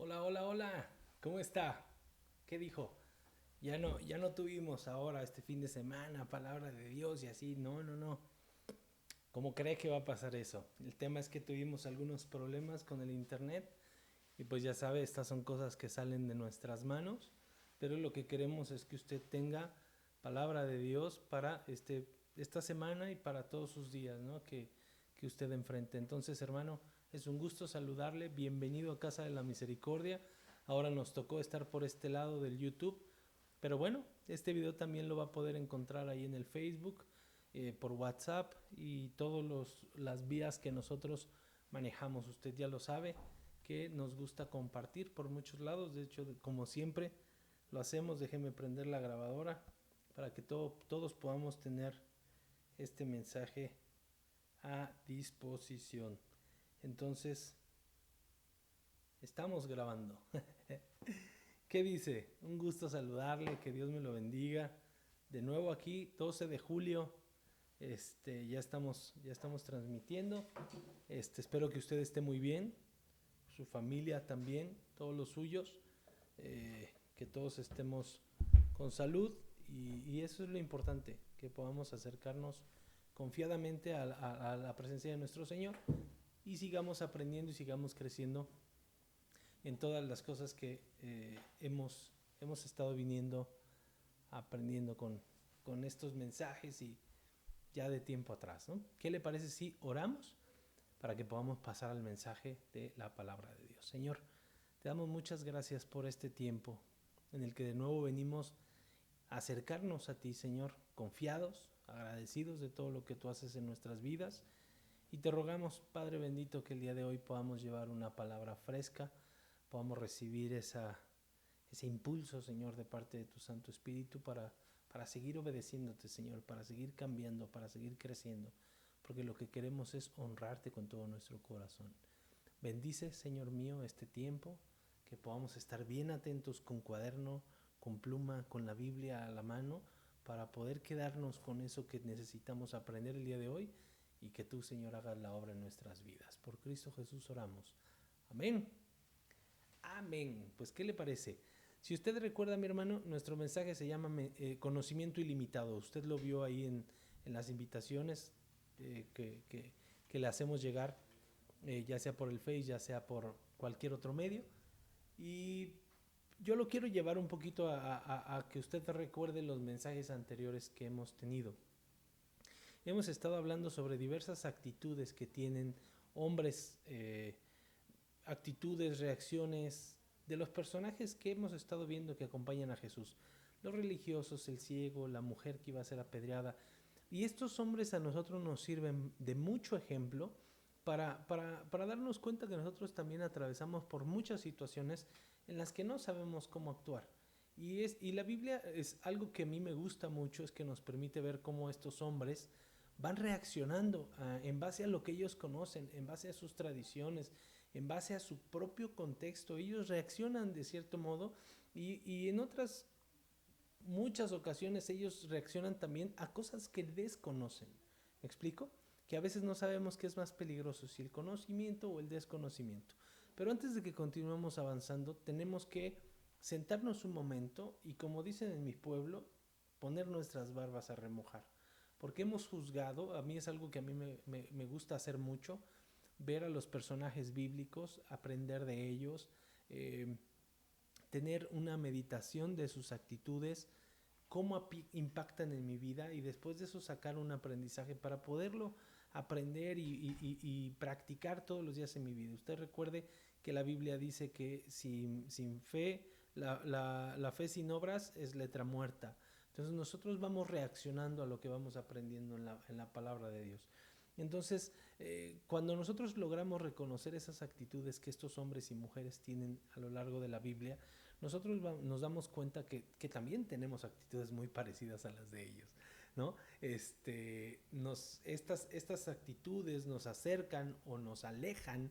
Hola, hola, hola. ¿Cómo está? ¿Qué dijo? Ya no tuvimos ahora este fin de semana palabra de Dios y así. No, no, no. ¿Cómo cree que va a pasar eso? El tema es que tuvimos algunos problemas con el internet y pues ya sabe, estas son cosas que salen de nuestras manos, pero lo que queremos es que usted tenga palabra de Dios para esta semana y para todos sus días, ¿no? Que usted enfrente. Entonces, hermano, es un gusto saludarle. Bienvenido a Casa de la Misericordia. Ahora nos tocó estar por este lado del YouTube, pero bueno, este video también lo va a poder encontrar ahí en el Facebook, por WhatsApp y todas las vías que nosotros manejamos. Usted ya lo sabe que nos gusta compartir por muchos lados. De hecho, como siempre lo hacemos, déjeme prender la grabadora para que todos podamos tener este mensaje a disposición. Entonces, estamos grabando. ¿Qué dice? Un gusto saludarle, que Dios me lo bendiga. De nuevo aquí, 12 de julio, ya estamos transmitiendo. Espero que usted esté muy bien, su familia también, todos los suyos, que todos estemos con salud y eso es lo importante, que podamos acercarnos confiadamente a la presencia de nuestro Señor y sigamos aprendiendo y sigamos creciendo en todas las cosas que hemos estado viniendo aprendiendo con estos mensajes y ya de tiempo atrás, ¿no? ¿Qué le parece si oramos para que podamos pasar al mensaje de la palabra de Dios? Señor, te damos muchas gracias por este tiempo en el que de nuevo venimos a acercarnos a ti, Señor, confiados, agradecidos de todo lo que tú haces en nuestras vidas. Y te rogamos, Padre bendito, que el día de hoy podamos llevar una palabra fresca, podamos recibir ese impulso, Señor, de parte de tu Santo Espíritu para seguir obedeciéndote, Señor, para seguir cambiando, para seguir creciendo, porque lo que queremos es honrarte con todo nuestro corazón. Bendice, Señor mío, este tiempo, que podamos estar bien atentos con cuaderno, con pluma, con la Biblia a la mano, para poder quedarnos con eso que necesitamos aprender el día de hoy y que tú, Señor, hagas la obra en nuestras vidas. Por Cristo Jesús oramos. Amén. Amén. Pues, ¿qué le parece? Si usted recuerda, mi hermano, nuestro mensaje se llama Conocimiento Ilimitado. Usted lo vio ahí en las invitaciones que le hacemos llegar, ya sea por el Face, ya sea por cualquier otro medio. Y yo lo quiero llevar un poquito a que usted recuerde los mensajes anteriores que hemos tenido. Hemos estado hablando sobre diversas actitudes que tienen hombres, actitudes, reacciones de los personajes que hemos estado viendo que acompañan a Jesús. Los religiosos, el ciego, la mujer que iba a ser apedreada. Y estos hombres a nosotros nos sirven de mucho ejemplo para darnos cuenta que nosotros también atravesamos por muchas situaciones en las que no sabemos cómo actuar. Y la Biblia es algo que a mí me gusta mucho, es que nos permite ver cómo estos hombres van reaccionando en base a lo que ellos conocen, en base a sus tradiciones, en base a su propio contexto. Ellos reaccionan de cierto modo y en otras muchas ocasiones ellos reaccionan también a cosas que desconocen. ¿Me explico? Que a veces no sabemos qué es más peligroso, si el conocimiento o el desconocimiento. Pero antes de que continuemos avanzando, tenemos que sentarnos un momento y, como dicen en mi pueblo, poner nuestras barbas a remojar. Porque hemos juzgado, a mí es algo que a mí me gusta hacer mucho, ver a los personajes bíblicos, aprender de ellos, eh, tener una meditación de sus actitudes, cómo impactan en mi vida y después de eso sacar un aprendizaje para poderlo aprender y practicar todos los días en mi vida. Usted recuerde que la Biblia dice que sin fe, la fe sin obras es letra muerta. Entonces nosotros vamos reaccionando a lo que vamos aprendiendo en la palabra de Dios. Entonces, cuando nosotros logramos reconocer esas actitudes que estos hombres y mujeres tienen a lo largo de la Biblia, nosotros nos damos cuenta que también tenemos actitudes muy parecidas a las de ellos, ¿no? Estas actitudes nos acercan o nos alejan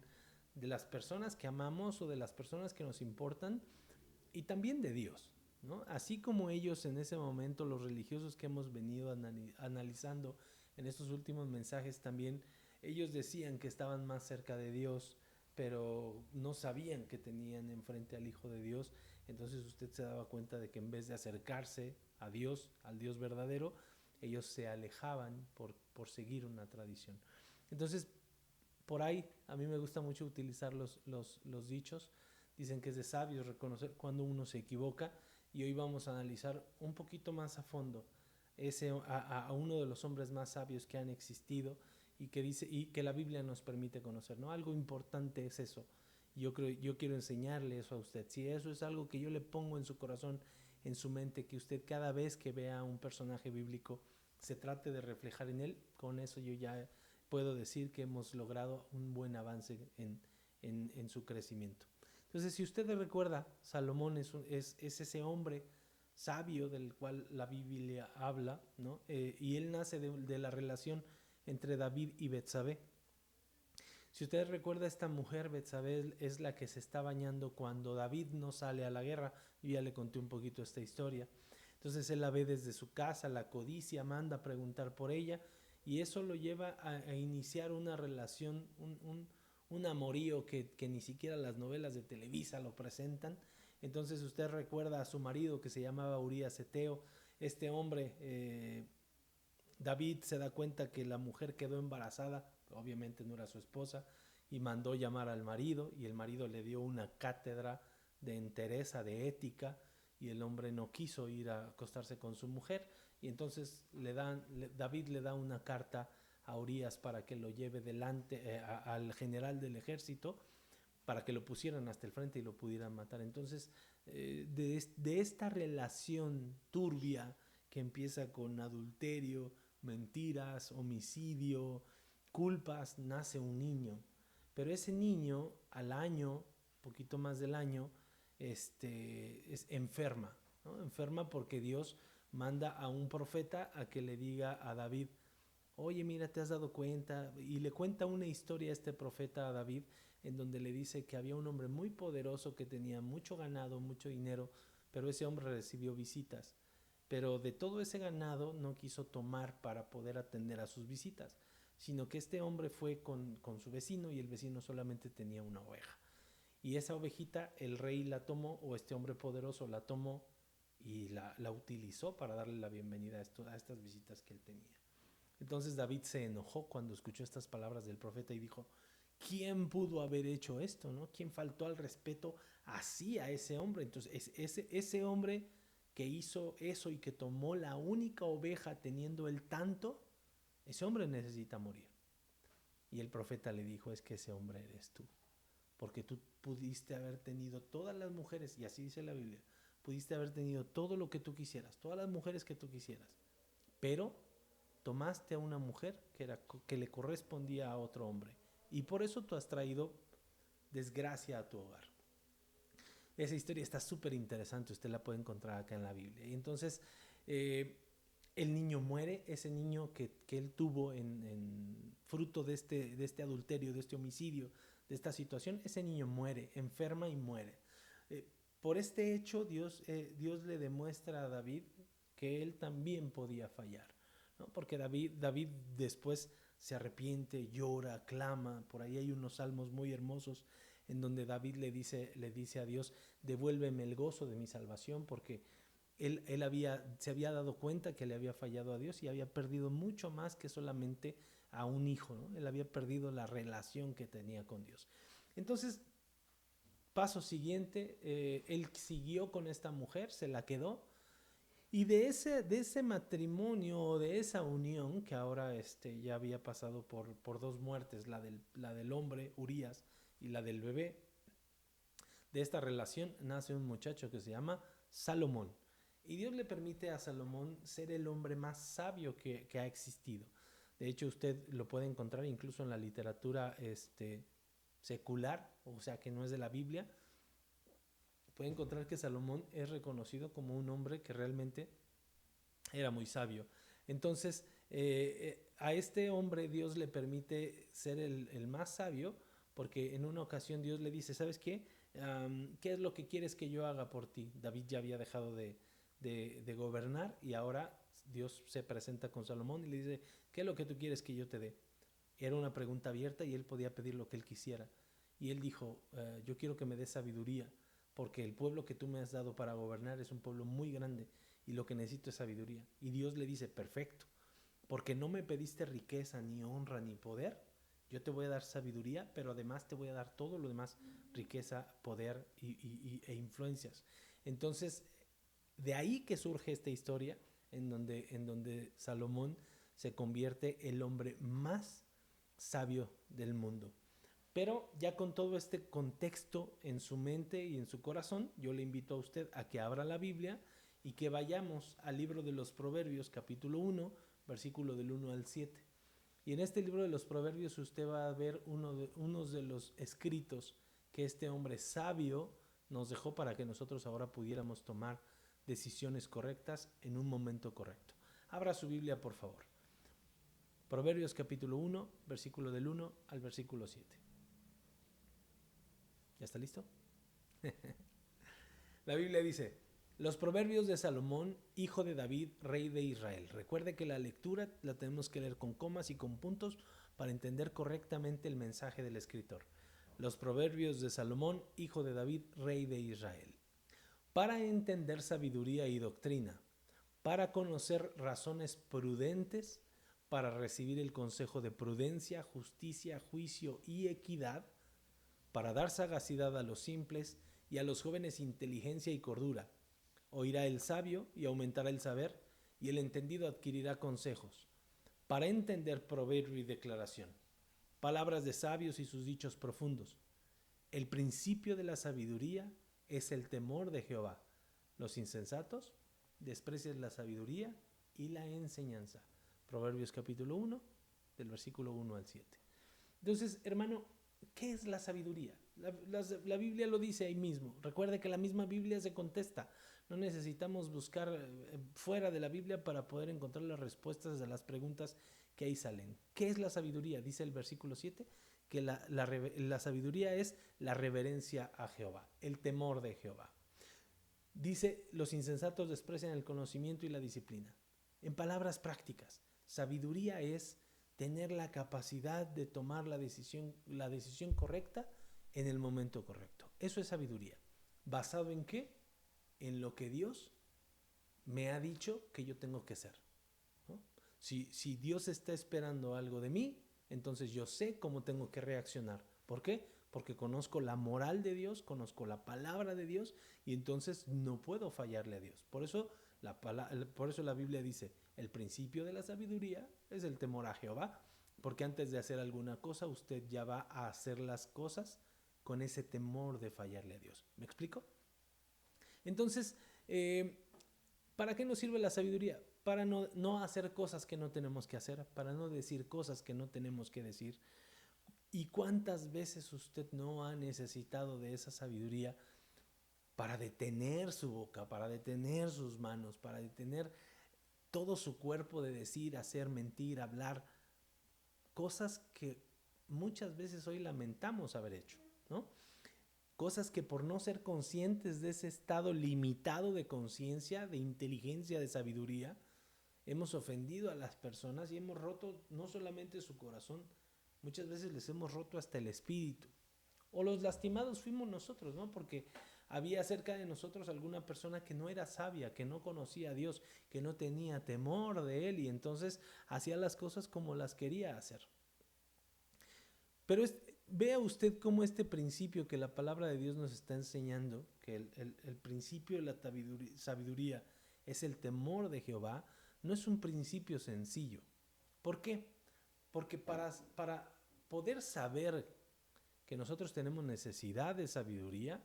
de las personas que amamos o de las personas que nos importan y también de Dios, ¿no? Así como ellos en ese momento, los religiosos que hemos venido analizando en estos últimos mensajes también, ellos decían que estaban más cerca de Dios, pero no sabían que tenían enfrente al Hijo de Dios. Entonces usted se daba cuenta de que en vez de acercarse a Dios, al Dios verdadero, ellos se alejaban por seguir una tradición. Entonces, por ahí a mí me gusta mucho utilizar los dichos. Dicen que es de sabios reconocer cuando uno se equivoca, y hoy vamos a analizar un poquito más a fondo a uno de los hombres más sabios que han existido y que dice y que la Biblia nos permite conocer, ¿no? Algo importante es eso. Yo quiero enseñarle eso a usted. Si eso es algo que yo le pongo en su corazón, en su mente, que usted cada vez que vea un personaje bíblico se trate de reflejar en él, con eso yo ya puedo decir que hemos logrado un buen avance en su crecimiento. Entonces, si usted recuerda, Salomón es ese hombre sabio del cual la Biblia habla, ¿no? Y él nace de la relación entre David y Betsabé. Si usted recuerda, esta mujer, Betsabé, es la que se está bañando cuando David no sale a la guerra. Yo ya le conté un poquito esta historia. Entonces él la ve desde su casa, la codicia, manda a preguntar por ella, y eso lo lleva a iniciar una relación, un amorío que ni siquiera las novelas de Televisa lo presentan. Entonces usted recuerda a su marido, que se llamaba Urías Eteo. Este hombre, David se da cuenta que la mujer quedó embarazada, obviamente no era su esposa, y mandó llamar al marido, y el marido le dio una cátedra de entereza, de ética, y el hombre no quiso ir a acostarse con su mujer, y entonces David le da una carta a Urías para que lo lleve delante al general del ejército, para que lo pusieran hasta el frente y lo pudieran matar. Entonces, de esta relación turbia que empieza con adulterio, mentiras, homicidio, culpas, nace un niño. Pero ese niño, al año, poquito más del año, es enferma, ¿no? Enferma porque Dios manda a un profeta a que le diga a David: oye, mira, te has dado cuenta, y le cuenta una historia a este profeta a David, en donde le dice que había un hombre muy poderoso que tenía mucho ganado, mucho dinero, pero ese hombre recibió visitas. Pero de todo ese ganado no quiso tomar para poder atender a sus visitas, sino que este hombre fue con su vecino, y el vecino solamente tenía una oveja. Y esa ovejita el rey la tomó, o este hombre poderoso la tomó, y la utilizó para darle la bienvenida a estas visitas que él tenía. Entonces David se enojó cuando escuchó estas palabras del profeta y dijo: ¿quién pudo haber hecho esto, no? ¿Quién faltó al respeto así a ese hombre? Entonces ese hombre que hizo eso y que tomó la única oveja teniendo el tanto, ese hombre necesita morir. Y el profeta le dijo: es que ese hombre eres tú, porque tú pudiste haber tenido todas las mujeres, y así dice la Biblia, pudiste haber tenido todo lo que tú quisieras, todas las mujeres que tú quisieras, pero tomaste a una mujer que le correspondía a otro hombre, y por eso tú has traído desgracia a tu hogar. Esa historia está súper interesante, usted la puede encontrar acá en la Biblia. Y entonces el niño muere, ese niño que él tuvo en fruto de este adulterio, de este homicidio, de esta situación. Ese niño muere, enferma y muere. Por este hecho Dios le demuestra a David que él también podía fallar, ¿no? Porque David después se arrepiente, llora, clama. Por ahí hay unos salmos muy hermosos en donde David le dice a Dios: devuélveme el gozo de mi salvación, porque él se había dado cuenta que le había fallado a Dios y había perdido mucho más que solamente a un hijo, ¿no? Él había perdido la relación que tenía con Dios. Entonces, paso siguiente, él siguió con esta mujer, se la quedó, y de ese matrimonio, de esa unión, que ahora ya había pasado por dos muertes, la del hombre, Urías, y la del bebé, de esta relación nace un muchacho que se llama Salomón. Y Dios le permite a Salomón ser el hombre más sabio que ha existido. De hecho, usted lo puede encontrar incluso en la literatura secular, o sea, que no es de la Biblia. Puede encontrar que Salomón es reconocido como un hombre que realmente era muy sabio. Entonces, a este hombre Dios le permite ser el más sabio, porque en una ocasión Dios le dice: ¿sabes qué? ¿Qué es lo que quieres que yo haga por ti? David ya había dejado de gobernar, y ahora Dios se presenta con Salomón y le dice: ¿qué es lo que tú quieres que yo te dé? Era una pregunta abierta y él podía pedir lo que él quisiera. y él dijo, yo quiero que me des sabiduría, porque el pueblo que tú me has dado para gobernar es un pueblo muy grande y lo que necesito es sabiduría. Y Dios le dice, perfecto, porque no me pediste riqueza, ni honra, ni poder, yo te voy a dar sabiduría, pero además te voy a dar todo lo demás, riqueza, poder e influencias. Entonces, de ahí que surge esta historia en donde Salomón se convierte el hombre más sabio del mundo. Pero ya con todo este contexto en su mente y en su corazón, yo le invito a usted a que abra la Biblia y que vayamos al libro de los Proverbios, capítulo 1, versículo del 1 al 7. Y en este libro de los Proverbios usted va a ver unos de los escritos que este hombre sabio nos dejó para que nosotros ahora pudiéramos tomar decisiones correctas en un momento correcto. Abra su Biblia, por favor. Proverbios capítulo 1, versículo del 1 al versículo 7. ¿Ya está listo? La Biblia dice, los proverbios de Salomón, hijo de David, rey de Israel. Recuerde que la lectura la tenemos que leer con comas y con puntos para entender correctamente el mensaje del escritor. Los proverbios de Salomón, hijo de David, rey de Israel. Para entender sabiduría y doctrina, para conocer razones prudentes, para recibir el consejo de prudencia, justicia, juicio y equidad, para dar sagacidad a los simples y a los jóvenes inteligencia y cordura. Oirá el sabio y aumentará el saber, y el entendido adquirirá consejos, para entender proverbio y declaración, palabras de sabios y sus dichos profundos. El principio de la sabiduría es el temor de Jehová. Los insensatos desprecian la sabiduría y la enseñanza. Proverbios capítulo 1, del versículo 1 al 7. Entonces, hermano, ¿qué es la sabiduría? La Biblia lo dice ahí mismo. Recuerde que la misma Biblia se contesta. No necesitamos buscar fuera de la Biblia para poder encontrar las respuestas a las preguntas que ahí salen. ¿Qué es la sabiduría? Dice el versículo 7, que la sabiduría es la reverencia a Jehová, el temor de Jehová. Dice, los insensatos desprecian el conocimiento y la disciplina. En palabras prácticas, sabiduría es tener la capacidad de tomar la decisión correcta en el momento correcto. Eso es sabiduría. ¿Basado en qué? En lo que Dios me ha dicho que yo tengo que hacer, ¿no? Si Dios está esperando algo de mí, entonces yo sé cómo tengo que reaccionar. ¿Por qué? Porque conozco la moral de Dios, conozco la palabra de Dios y entonces no puedo fallarle a Dios. Por eso la Biblia dice, el principio de la sabiduría es el temor a Jehová, porque antes de hacer alguna cosa usted ya va a hacer las cosas con ese temor de fallarle a Dios. ¿Me explico? Entonces, ¿para qué nos sirve la sabiduría? Para no hacer cosas que no tenemos que hacer, para no decir cosas que no tenemos que decir. ¿Y cuántas veces usted no ha necesitado de esa sabiduría para detener su boca, para detener sus manos, para detener todo su cuerpo de decir, hacer, mentir, hablar, cosas que muchas veces hoy lamentamos haber hecho, ¿no? Cosas que por no ser conscientes de ese estado limitado de conciencia, de inteligencia, de sabiduría, hemos ofendido a las personas y hemos roto no solamente su corazón, muchas veces les hemos roto hasta el espíritu. O los lastimados fuimos nosotros, ¿no? Porque había cerca de nosotros alguna persona que no era sabia, que no conocía a Dios, que no tenía temor de Él y entonces hacía las cosas como las quería hacer. Pero vea usted cómo este principio que la palabra de Dios nos está enseñando, que el principio de la sabiduría es el temor de Jehová, no es un principio sencillo. ¿Por qué? Porque para poder saber que nosotros tenemos necesidad de sabiduría,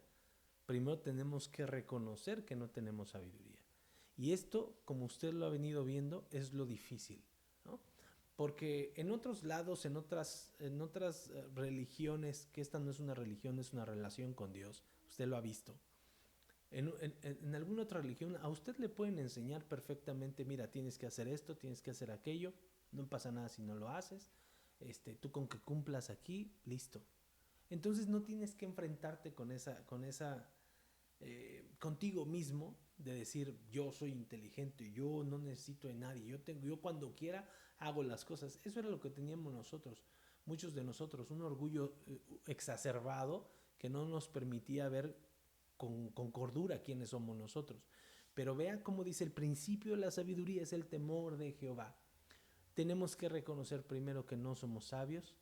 primero tenemos que reconocer que no tenemos sabiduría. Y esto, como usted lo ha venido viendo, es lo difícil, ¿no? Porque en otros lados, en otras religiones, que esta no es una religión, es una relación con Dios, usted lo ha visto. En alguna otra religión a usted le pueden enseñar perfectamente, mira, tienes que hacer esto, tienes que hacer aquello, no pasa nada si no lo haces, tú con que cumplas aquí, listo. Entonces no tienes que enfrentarte con esa contigo mismo de decir yo soy inteligente, yo no necesito de nadie, yo cuando quiera hago las cosas. Eso era lo que teníamos nosotros. muchos de nosotros, un orgullo exacerbado que no nos permitía ver con cordura quiénes somos nosotros. Pero vea cómo dice, el principio de la sabiduría es el temor de Jehová. Tenemos que reconocer primero que no somos sabios,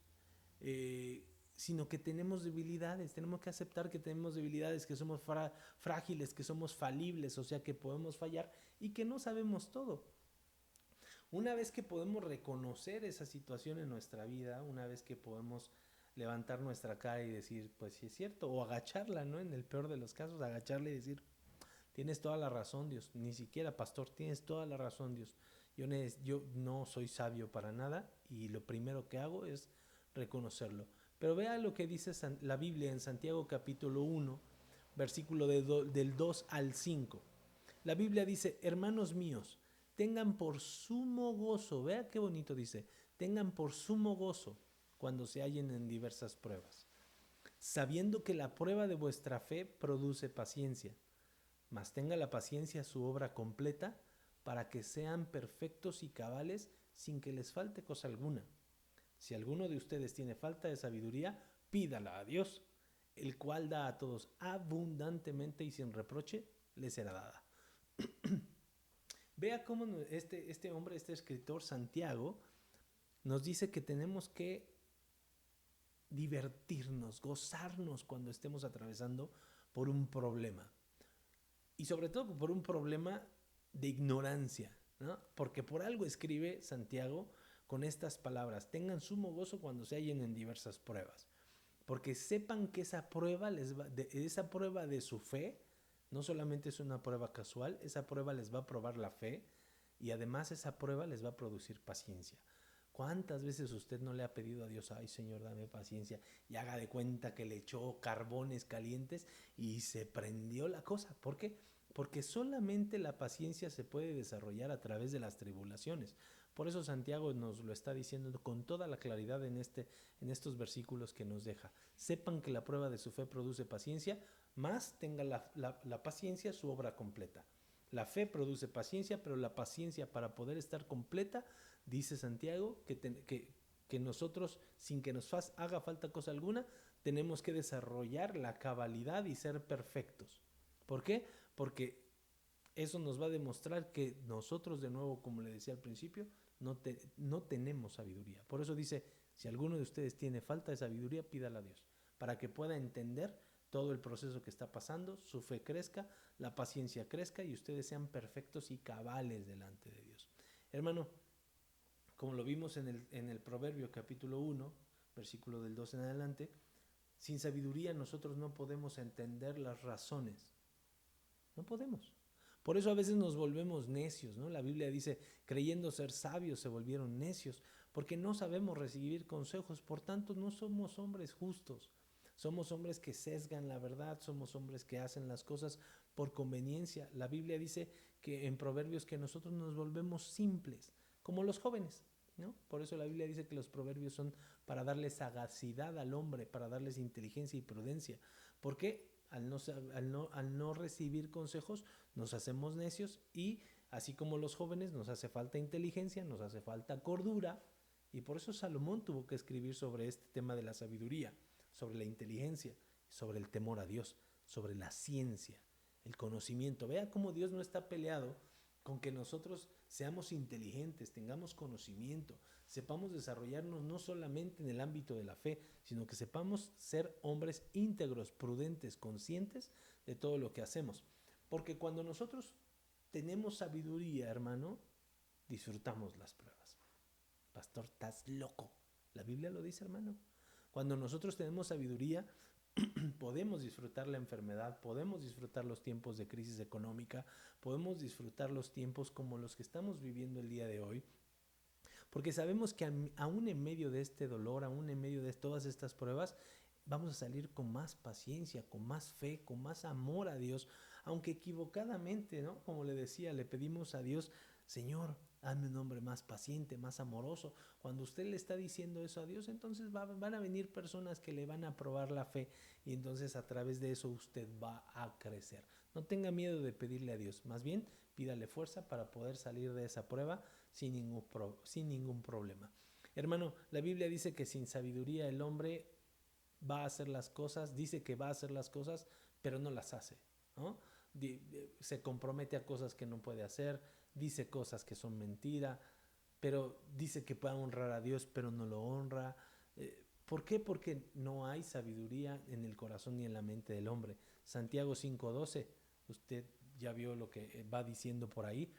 sino que tenemos debilidades. Tenemos que aceptar que tenemos debilidades, que somos frágiles, que somos falibles, o sea que podemos fallar y que no sabemos todo. Una vez que podemos reconocer esa situación en nuestra vida, una vez que podemos levantar nuestra cara y decir, pues sí es cierto, o agacharla, ¿no? En el peor de los casos, agacharla y decir, tienes toda la razón, Dios. Ni siquiera, pastor, tienes toda la razón, Dios. Yo no soy sabio para nada y lo primero que hago es reconocerlo. Pero vea lo que dice la Biblia en Santiago capítulo 1, versículo del 2 al 5. La Biblia dice, hermanos míos, tengan por sumo gozo, vea qué bonito dice, tengan por sumo gozo cuando se hallen en diversas pruebas, sabiendo que la prueba de vuestra fe produce paciencia, mas tenga la paciencia su obra completa, para que sean perfectos y cabales sin que les falte cosa alguna. Si alguno de ustedes tiene falta de sabiduría, pídala a Dios, el cual da a todos abundantemente y sin reproche, les será dada. Vea cómo este hombre, este escritor Santiago, nos dice que tenemos que divertirnos, gozarnos cuando estemos atravesando por un problema. Y sobre todo por un problema de ignorancia, ¿no? Porque por algo escribe Santiago con estas palabras: tengan sumo gozo cuando se hallen en diversas pruebas. Porque sepan que esa prueba de su fe no solamente es una prueba casual, esa prueba les va a probar la fe y además esa prueba les va a producir paciencia. ¿Cuántas veces usted no le ha pedido a Dios, ay Señor, dame paciencia, y haga de cuenta que le echó carbones calientes y se prendió la cosa? ¿Por qué? Porque solamente la paciencia se puede desarrollar a través de las tribulaciones. Por eso Santiago nos lo está diciendo con toda la claridad en estos versículos que nos deja. Sepan que la prueba de su fe produce paciencia, más tenga la paciencia su obra completa. La fe produce paciencia, pero la paciencia, para poder estar completa, dice Santiago, que nosotros, sin que nos haga falta cosa alguna, tenemos que desarrollar la cabalidad y ser perfectos. ¿Por qué? Porque eso nos va a demostrar que nosotros, de nuevo, como le decía al principio, no tenemos sabiduría. Por eso dice, si alguno de ustedes tiene falta de sabiduría, pídala a Dios, para que pueda entender todo el proceso que está pasando, su fe crezca, la paciencia crezca y ustedes sean perfectos y cabales delante de Dios. Hermano, como lo vimos en el Proverbio capítulo 1, versículo del 2 en adelante, sin sabiduría nosotros no podemos entender las razones. No podemos. Por eso a veces nos volvemos necios, ¿no? La Biblia dice, creyendo ser sabios se volvieron necios, porque no sabemos recibir consejos, por tanto no somos hombres justos. Somos hombres que sesgan la verdad, somos hombres que hacen las cosas por conveniencia. La Biblia dice que en Proverbios que nosotros nos volvemos simples, como los jóvenes, ¿no? Por eso la Biblia dice que los proverbios son para darle sagacidad al hombre, para darles inteligencia y prudencia. ¿Por qué? Al no recibir consejos nos hacemos necios y así como los jóvenes nos hace falta inteligencia, nos hace falta cordura, y por eso Salomón tuvo que escribir sobre este tema de la sabiduría, sobre la inteligencia, sobre el temor a Dios, sobre la ciencia, el conocimiento. Vea cómo Dios no está peleado con que nosotros seamos inteligentes, tengamos conocimiento, sepamos desarrollarnos no solamente en el ámbito de la fe, sino que sepamos ser hombres íntegros, prudentes, conscientes de todo lo que hacemos. Porque cuando nosotros tenemos sabiduría, hermano, disfrutamos las pruebas. Pastor, estás loco. La Biblia lo dice, hermano. Cuando nosotros tenemos sabiduría, podemos disfrutar la enfermedad, podemos disfrutar los tiempos de crisis económica, podemos disfrutar los tiempos como los que estamos viviendo el día de hoy, porque sabemos que aún en medio de este dolor, aún en medio de todas estas pruebas, vamos a salir con más paciencia, con más fe, con más amor a Dios, aunque equivocadamente, ¿no? Como le decía, le pedimos a Dios, Señor, hazme un hombre más paciente, más amoroso. Cuando usted le está diciendo eso a Dios, entonces van a venir personas que le van a probar la fe y entonces a través de eso usted va a crecer. No tenga miedo de pedirle a Dios, más bien pídale fuerza para poder salir de esa prueba sin ningún problema. Hermano, la Biblia dice que sin sabiduría el hombre va a hacer las cosas, dice que va a hacer las cosas, pero no las hace, ¿no? Se compromete a cosas que no puede hacer, dice cosas que son mentira, pero dice que puede honrar a Dios, pero no lo honra. ¿Por qué? Porque no hay sabiduría en el corazón ni en la mente del hombre. Santiago 5:12, usted ya vio lo que va diciendo por ahí.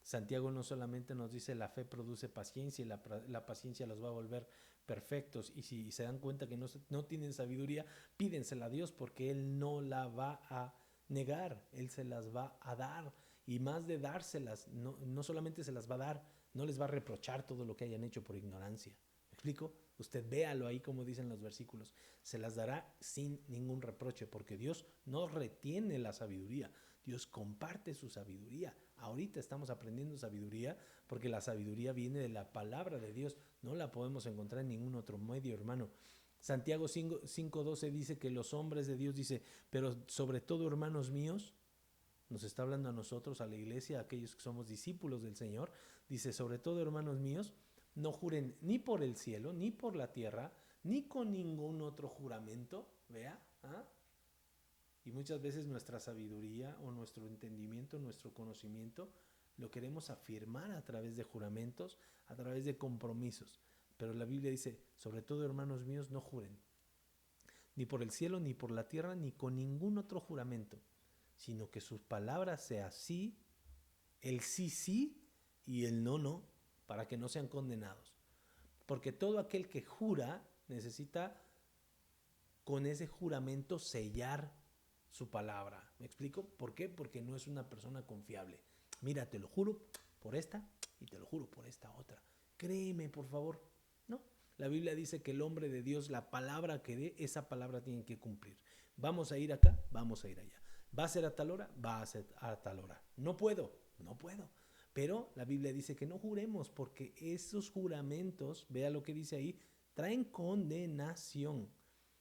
Santiago no solamente nos dice la fe produce paciencia y la paciencia los va a volver perfectos, y si se dan cuenta que no tienen sabiduría, pídensela a Dios porque Él no la va a negar, Él se las va a dar, y más de dárselas, no solamente se las va a dar, no les va a reprochar todo lo que hayan hecho por ignorancia. ¿Me explico? Usted véalo ahí como dicen los versículos, se las dará sin ningún reproche, porque Dios no retiene la sabiduría, Dios comparte su sabiduría. Ahorita estamos aprendiendo sabiduría porque la sabiduría viene de la palabra de Dios. No la podemos encontrar en ningún otro medio, hermano. Santiago 5:12 dice que los hombres de Dios, dice, pero sobre todo, hermanos míos, nos está hablando a nosotros, a la iglesia, a aquellos que somos discípulos del Señor, dice, sobre todo, hermanos míos, no juren ni por el cielo, ni por la tierra, ni con ningún otro juramento, vea, ¿ah? Y muchas veces nuestra sabiduría o nuestro entendimiento, nuestro conocimiento, lo queremos afirmar a través de juramentos, a través de compromisos. Pero la Biblia dice, sobre todo, hermanos míos, no juren, ni por el cielo, ni por la tierra, ni con ningún otro juramento, sino que sus palabras sea sí, el sí sí y el no no, para que no sean condenados. Porque todo aquel que jura necesita con ese juramento sellar su palabra. ¿Me explico? ¿Por qué? Porque no es una persona confiable. Mira, te lo juro por esta y te lo juro por esta otra. Créeme, por favor. No. La Biblia dice que el hombre de Dios, la palabra que dé, esa palabra tiene que cumplir. Vamos a ir acá, vamos a ir allá. ¿Va a ser a tal hora? Va a ser a tal hora. No puedo, no puedo. Pero la Biblia dice que no juremos porque esos juramentos, vea lo que dice ahí, traen condenación.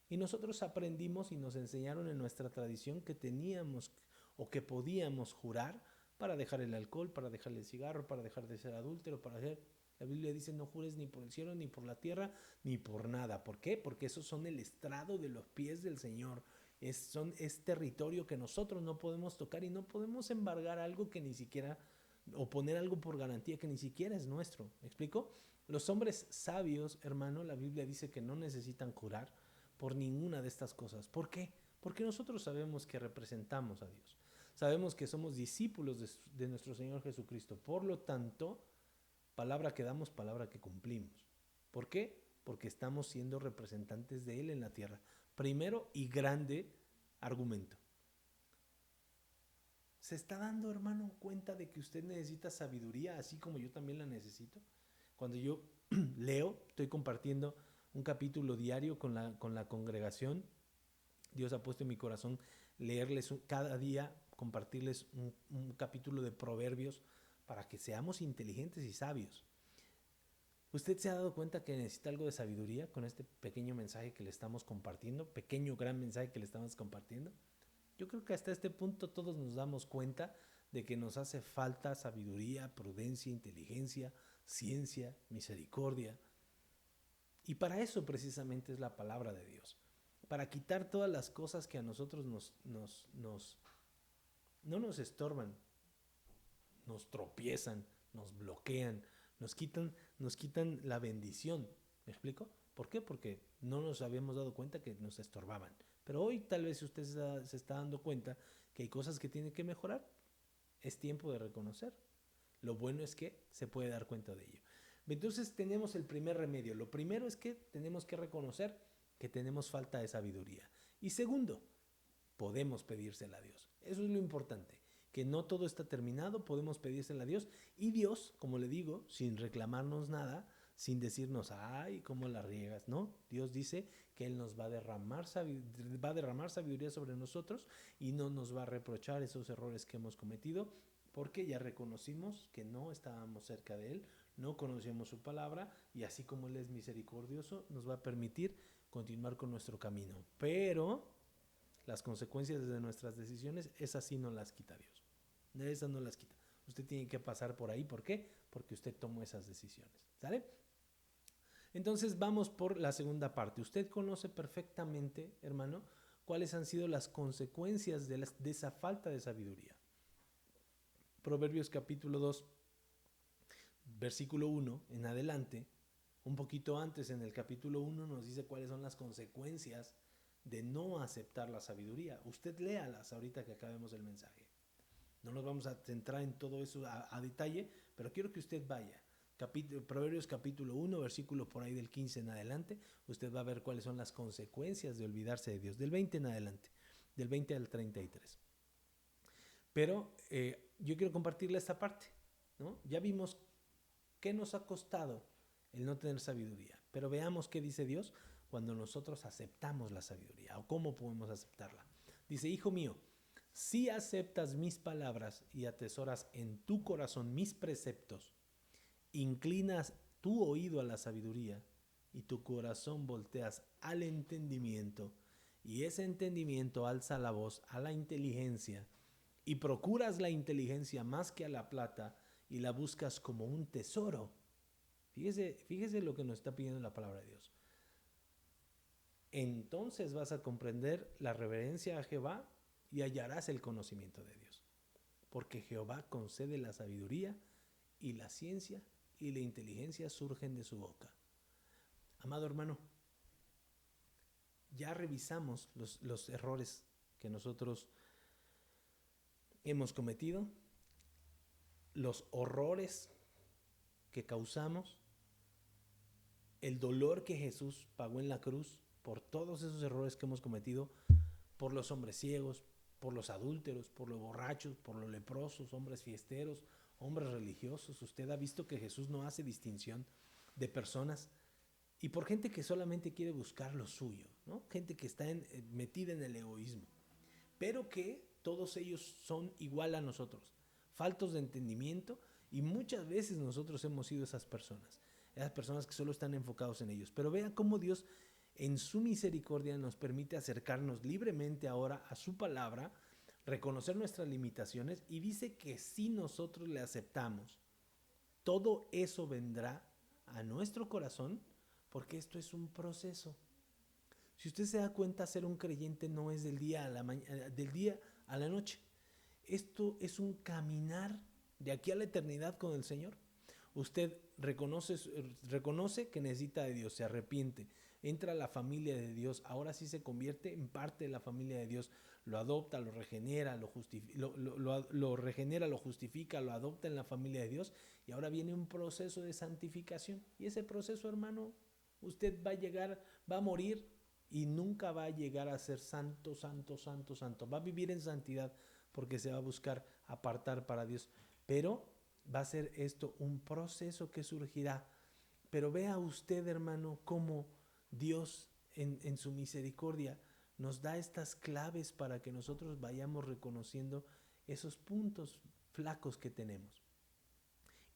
Y nosotros aprendimos y nos enseñaron en nuestra tradición que teníamos o que podíamos jurar para dejar el alcohol, para dejar el cigarro, para dejar de ser adúltero, para hacer... La Biblia dice no jures ni por el cielo, ni por la tierra, ni por nada. ¿Por qué? Porque esos son el estrado de los pies del Señor. Es territorio que nosotros no podemos tocar y no podemos embargar algo que ni siquiera, o poner algo por garantía que ni siquiera es nuestro. ¿Me explico? Los hombres sabios, hermano, la Biblia dice que no necesitan jurar por ninguna de estas cosas. ¿Por qué? Porque nosotros sabemos que representamos a Dios. Sabemos que somos discípulos de nuestro Señor Jesucristo. Por lo tanto, palabra que damos, palabra que cumplimos. ¿Por qué? Porque estamos siendo representantes de Él en la tierra. Primero y grande argumento. ¿Se está dando, hermano, cuenta de que usted necesita sabiduría, así como yo también la necesito? Cuando yo leo, estoy compartiendo un capítulo diario con la congregación. Dios ha puesto en mi corazón leerles cada día, compartirles un capítulo de Proverbios para que seamos inteligentes y sabios. ¿Usted se ha dado cuenta que necesita algo de sabiduría con este pequeño mensaje que le estamos compartiendo? Pequeño, gran mensaje que le estamos compartiendo. Yo creo que hasta este punto todos nos damos cuenta de que nos hace falta sabiduría, prudencia, inteligencia, ciencia, misericordia. Y para eso precisamente es la palabra de Dios. Para quitar todas las cosas que a nosotros no nos estorban, nos tropiezan, nos bloquean, nos quitan la bendición. ¿Me explico? ¿Por qué? Porque no nos habíamos dado cuenta que nos estorbaban. Pero hoy tal vez usted se está dando cuenta que hay cosas que tiene que mejorar. Es tiempo de reconocer. Lo bueno es que se puede dar cuenta de ello. Entonces tenemos el primer remedio. Lo primero es que tenemos que reconocer que tenemos falta de sabiduría. Y segundo, podemos pedírsela a Dios. Eso es lo importante, que no todo está terminado, podemos pedírsela a Dios. Y Dios, como le digo, sin reclamarnos nada, sin decirnos, ay, cómo la riegas, ¿no? Dios dice que Él nos va a derramar sabiduría sobre nosotros y no nos va a reprochar esos errores que hemos cometido, porque ya reconocimos que no estábamos cerca de Él, no conocíamos su palabra, y así como Él es misericordioso, nos va a permitir continuar con nuestro camino. Pero las consecuencias de nuestras decisiones, esas sí no las quita Dios. Esas no las quita. Usted tiene que pasar por ahí. ¿Por qué? Porque usted tomó esas decisiones. ¿Sale? Entonces vamos por la segunda parte. Usted conoce perfectamente, hermano, cuáles han sido las consecuencias de esa falta de sabiduría. Proverbios capítulo 2, versículo 1 en adelante, un poquito antes en el capítulo 1 nos dice cuáles son las consecuencias de no aceptar la sabiduría. Usted léalas ahorita que acabemos el mensaje. No nos vamos a centrar en todo eso a detalle, pero quiero que usted vaya. Proverbios capítulo 1, versículo por ahí del 15 en adelante, usted va a ver cuáles son las consecuencias de olvidarse de Dios, del 20 en adelante, del 20 al 33. Pero yo quiero compartirle esta parte, ¿no? Ya vimos qué nos ha costado el no tener sabiduría, pero veamos qué dice Dios cuando nosotros aceptamos la sabiduría o cómo podemos aceptarla. Dice, hijo mío, si aceptas mis palabras y atesoras en tu corazón mis preceptos, inclinas tu oído a la sabiduría y tu corazón volteas al entendimiento, y ese entendimiento alza la voz a la inteligencia, y procuras la inteligencia más que a la plata, y la buscas como un tesoro. Fíjese lo que nos está pidiendo la palabra de Dios. Entonces vas a comprender la reverencia a Jehová y hallarás el conocimiento de Dios. Porque Jehová concede la sabiduría, y la ciencia y la inteligencia surgen de su boca. Amado hermano, ya revisamos los errores que nosotros hemos cometido, los horrores que causamos, el dolor que Jesús pagó en la cruz por todos esos errores que hemos cometido, por los hombres ciegos, por los adúlteros, por los borrachos, por los leprosos, hombres fiesteros, hombres religiosos. Usted ha visto que Jesús no hace distinción de personas, y por gente que solamente quiere buscar lo suyo, ¿no? Gente que está metida en el egoísmo, pero que todos ellos son igual a nosotros, faltos de entendimiento, y muchas veces nosotros hemos sido esas personas que solo están enfocados en ellos. Pero vea cómo Dios en su misericordia nos permite acercarnos libremente ahora a su palabra, reconocer nuestras limitaciones, y dice que si nosotros le aceptamos, todo eso vendrá a nuestro corazón, porque esto es un proceso. Si usted se da cuenta, ser un creyente no es del día a la noche. Esto es un caminar de aquí a la eternidad con el Señor. Usted reconoce que necesita de Dios, se arrepiente, entra a la familia de Dios, ahora sí se convierte en parte de la familia de Dios, lo adopta, lo regenera, lo regenera, lo justifica, lo adopta en la familia de Dios, y ahora viene un proceso de santificación. Y ese proceso, hermano, usted va a morir y nunca va a llegar a ser santo, santo, santo, santo. Va a vivir en santidad porque se va a buscar apartar para Dios. Pero va a ser esto un proceso que surgirá. Pero vea usted, hermano, cómo Dios en su misericordia nos da estas claves para que nosotros vayamos reconociendo esos puntos flacos que tenemos.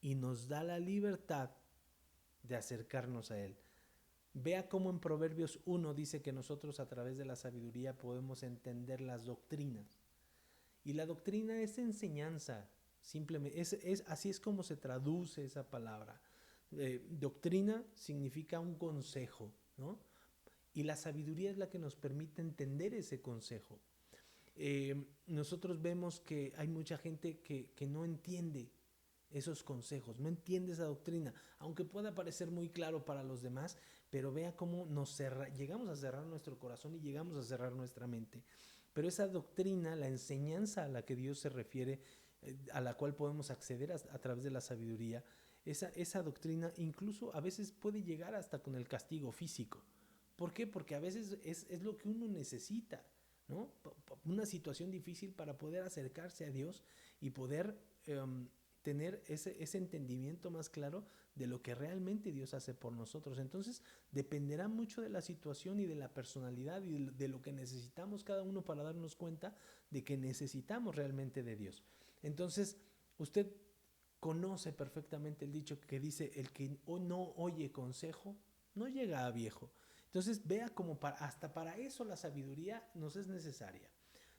Y nos da la libertad de acercarnos a Él. Vea cómo en Proverbios 1 dice que nosotros a través de la sabiduría podemos entender las doctrinas. Y la doctrina es enseñanza, simplemente, así es como se traduce esa palabra. Doctrina significa un consejo, ¿no? Y la sabiduría es la que nos permite entender ese consejo. Nosotros vemos que hay mucha gente que no entiende esos consejos, no entiende esa doctrina, aunque pueda parecer muy claro para los demás, pero vea cómo llegamos a cerrar nuestro corazón y llegamos a cerrar nuestra mente. Pero esa doctrina, la enseñanza a la que Dios se refiere, a la cual podemos acceder a través de la sabiduría, esa doctrina incluso a veces puede llegar hasta con el castigo físico. ¿Por qué? Porque a veces es lo que uno necesita, ¿no? Una situación difícil para poder acercarse a Dios y poder tener ese entendimiento más claro de lo que realmente Dios hace por nosotros. Entonces dependerá mucho de la situación y de la personalidad y de lo que necesitamos cada uno para darnos cuenta de que necesitamos realmente de Dios. Entonces usted conoce perfectamente el dicho que dice: el que no oye consejo no llega a viejo. Entonces vea como hasta para eso la sabiduría nos es necesaria.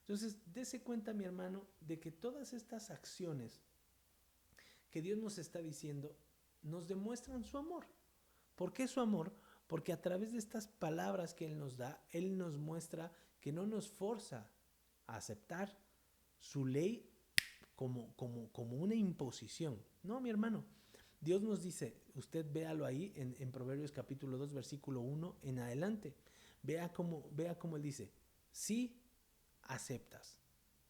Entonces dése cuenta, mi hermano, de que todas estas acciones que Dios nos está diciendo nos demuestran su amor. ¿Por qué su amor? Porque a través de estas palabras que Él nos da, Él nos muestra que no nos forza a aceptar su ley como una imposición. No, mi hermano. Dios nos dice, usted véalo ahí en Proverbios capítulo 2, versículo 1 en adelante. Vea cómo Él dice, si aceptas,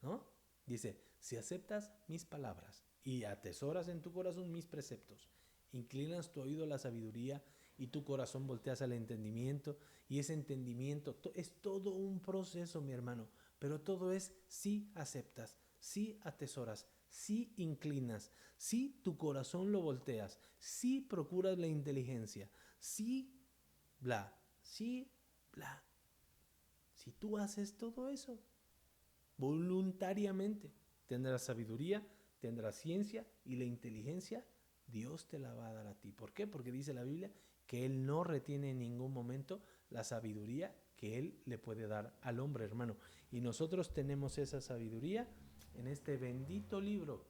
¿no? Dice, si aceptas mis palabras y atesoras en tu corazón mis preceptos, inclinas tu oído a la sabiduría y tu corazón volteas al entendimiento, y ese entendimiento es todo un proceso, mi hermano, pero todo es si aceptas, si atesoras, si inclinas, si tu corazón lo volteas, si procuras la inteligencia, si bla, si bla. Si tú haces todo eso voluntariamente, tendrás sabiduría, tendrás ciencia, y la inteligencia Dios te la va a dar a ti. ¿Por qué? Porque dice la Biblia que Él no retiene en ningún momento la sabiduría que Él le puede dar al hombre, hermano. Y nosotros tenemos esa sabiduría en este bendito libro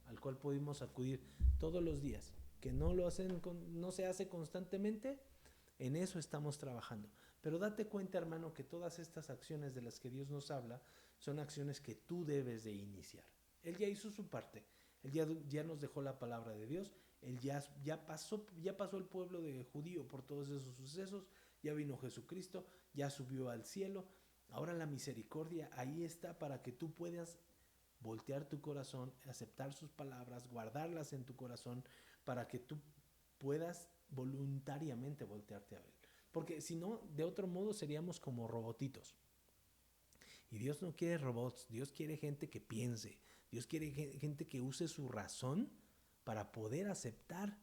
al cual podemos acudir todos los días. Que no se hace constantemente, en eso estamos trabajando. Pero date cuenta, hermano, que todas estas acciones de las que Dios nos habla son acciones que tú debes de iniciar. Él ya hizo su parte. Él ya nos dejó la palabra de Dios. Él ya pasó el pueblo de judío por todos esos sucesos. Ya vino Jesucristo, ya subió al cielo. Ahora la misericordia ahí está para que tú puedas voltear tu corazón, aceptar sus palabras, guardarlas en tu corazón, para que tú puedas voluntariamente voltearte a Él. Porque si no, de otro modo seríamos como robotitos. Y Dios no quiere robots, Dios quiere gente que piense, Dios quiere gente que use su razón para poder aceptar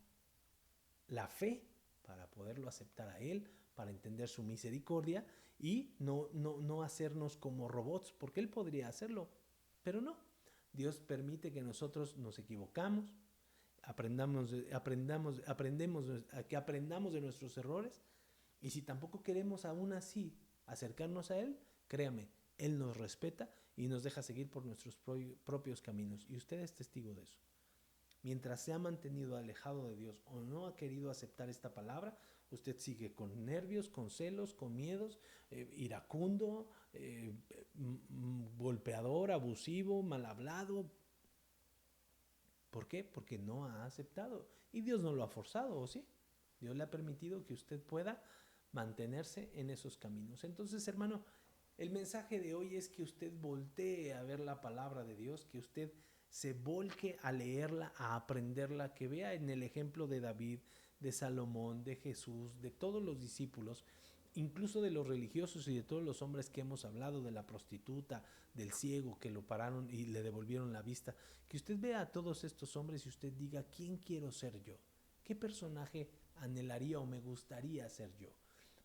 la fe, para poderlo aceptar a Él, para entender su misericordia y no hacernos como robots, porque Él podría hacerlo, pero no. Dios permite que nosotros nos equivocamos, aprendamos de nuestros errores, y si tampoco queremos aún así acercarnos a Él, créame, Él nos respeta y nos deja seguir por nuestros propios caminos, y usted es testigo de eso. Mientras se ha mantenido alejado de Dios o no ha querido aceptar esta palabra, usted sigue con nervios, con celos, con miedos, iracundo, golpeador, abusivo, mal hablado. ¿Por qué? Porque no ha aceptado. Y Dios no lo ha forzado, ¿o sí? Dios le ha permitido que usted pueda mantenerse en esos caminos. Entonces, hermano, el mensaje de hoy es que usted voltee a ver la palabra de Dios, que usted se volque a leerla, a aprenderla, que vea en el ejemplo de David, de Salomón, de Jesús, de todos los discípulos, incluso de los religiosos y de todos los hombres que hemos hablado, de la prostituta, del ciego que lo pararon y le devolvieron la vista, que usted vea a todos estos hombres y usted diga, ¿quién quiero ser yo? ¿Qué personaje anhelaría o me gustaría ser yo?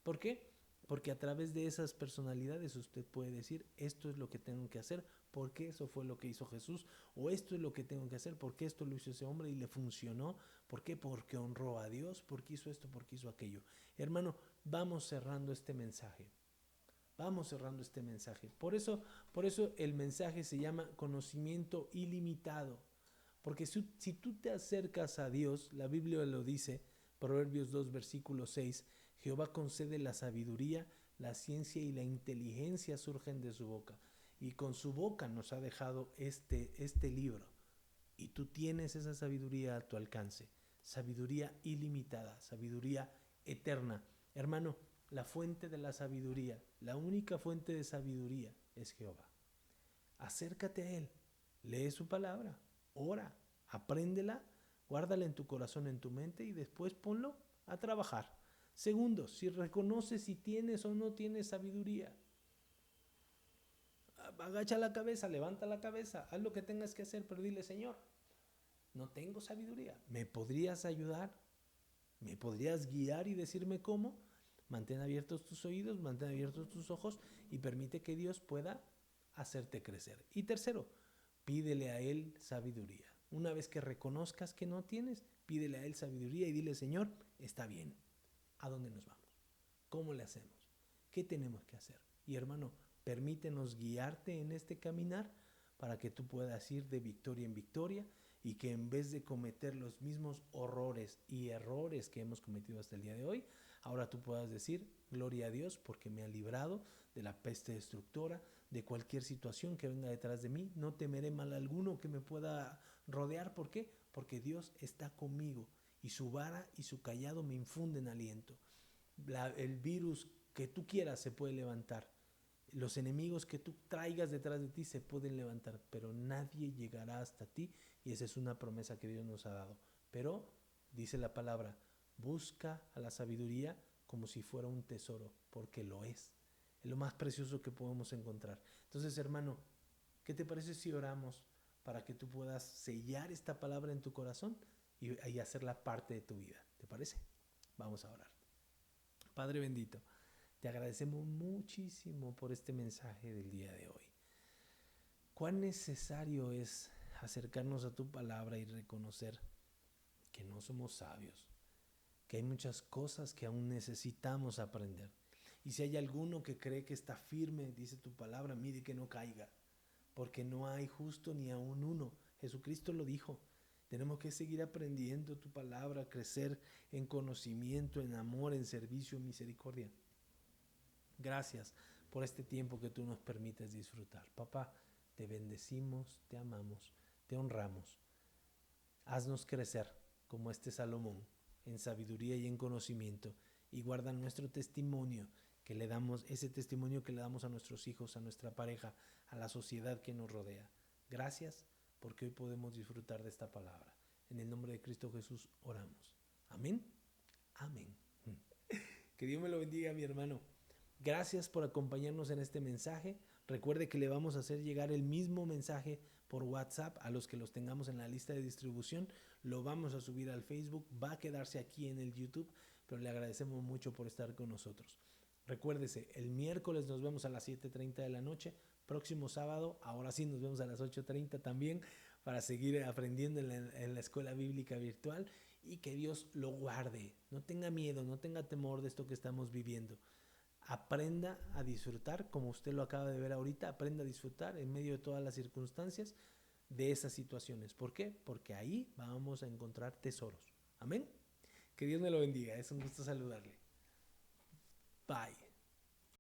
¿Por qué? Porque a través de esas personalidades usted puede decir, esto es lo que tengo que hacer porque eso fue lo que hizo Jesús, o esto es lo que tengo que hacer porque esto lo hizo ese hombre y le funcionó. ¿Por qué? Porque honró a Dios, porque hizo esto, porque hizo aquello. Hermano, vamos cerrando este mensaje. Vamos cerrando este mensaje. Por eso el mensaje se llama conocimiento ilimitado. Porque si tú te acercas a Dios, la Biblia lo dice, Proverbios 2, versículo 6, Jehová concede la sabiduría, la ciencia y la inteligencia surgen de su boca. Y con su boca nos ha dejado este libro. Y tú tienes esa sabiduría a tu alcance. Sabiduría ilimitada, sabiduría eterna. Hermano, la fuente de la sabiduría, la única fuente de sabiduría es Jehová. Acércate a Él, lee su palabra, ora, apréndela, guárdala en tu corazón, en tu mente, y después ponlo a trabajar. Segundo, si reconoces si tienes o no tienes sabiduría, agacha la cabeza, levanta la cabeza, haz lo que tengas que hacer, pero dile, Señor, no tengo sabiduría, ¿me podrías ayudar? ¿Me podrías guiar y decirme cómo? Mantén abiertos tus oídos, mantén abiertos tus ojos y permite que Dios pueda hacerte crecer. Y tercero, pídele a Él sabiduría. Una vez que reconozcas que no tienes, pídele a Él sabiduría y dile, Señor, está bien, ¿a dónde nos vamos? ¿Cómo le hacemos? ¿Qué tenemos que hacer? Y hermano, permítenos guiarte en este caminar para que tú puedas ir de victoria en victoria y que en vez de cometer los mismos horrores y errores que hemos cometido hasta el día de hoy, ahora tú puedas decir, gloria a Dios porque me ha librado de la peste destructora, de cualquier situación que venga detrás de mí, no temeré mal alguno que me pueda rodear. ¿Por qué? Porque Dios está conmigo y su vara y su callado me infunden aliento. El virus que tú quieras se puede levantar, los enemigos que tú traigas detrás de ti se pueden levantar, pero nadie llegará hasta ti, y esa es una promesa que Dios nos ha dado. Pero dice la palabra, busca a la sabiduría como si fuera un tesoro, porque lo es lo más precioso que podemos encontrar. Entonces, hermano, ¿qué te parece si oramos para que tú puedas sellar esta palabra en tu corazón y hacerla parte de tu vida? ¿Te parece? Vamos a orar. Padre bendito, te agradecemos muchísimo por este mensaje del día de hoy. Cuán necesario es acercarnos a tu palabra y reconocer que no somos sabios, que hay muchas cosas que aún necesitamos aprender. Y si hay alguno que cree que está firme, dice tu palabra, mire que no caiga, porque no hay justo ni aún uno. Jesucristo lo dijo. Tenemos que seguir aprendiendo tu palabra, crecer en conocimiento, en amor, en servicio, en misericordia. Gracias por este tiempo que tú nos permites disfrutar. Papá, te bendecimos, te amamos, te honramos. Haznos crecer como este Salomón, en sabiduría y en conocimiento, y guarda nuestro testimonio, que le damos, ese testimonio que le damos a nuestros hijos, a nuestra pareja, a la sociedad que nos rodea. Gracias porque hoy podemos disfrutar de esta palabra. En el nombre de Cristo Jesús oramos. Amén. Amén. Que Dios me lo bendiga, mi hermano. Gracias por acompañarnos en este mensaje. Recuerde que le vamos a hacer llegar el mismo mensaje por WhatsApp a los que los tengamos en la lista de distribución. Lo vamos a subir al Facebook, va a quedarse aquí en el YouTube, pero le agradecemos mucho por estar con nosotros. Recuérdese, el miércoles nos vemos a las 7:30 de la noche, próximo sábado, ahora sí nos vemos a las 8:30 también, para seguir aprendiendo en la escuela bíblica virtual, y que Dios lo guarde. No tenga miedo, no tenga temor de esto que estamos viviendo. Aprenda a disfrutar, como usted lo acaba de ver ahorita, aprenda a disfrutar en medio de todas las circunstancias de esas situaciones. ¿Por qué? Porque ahí vamos a encontrar tesoros. Amén. Que Dios me lo bendiga. Es un gusto saludarle. Bye.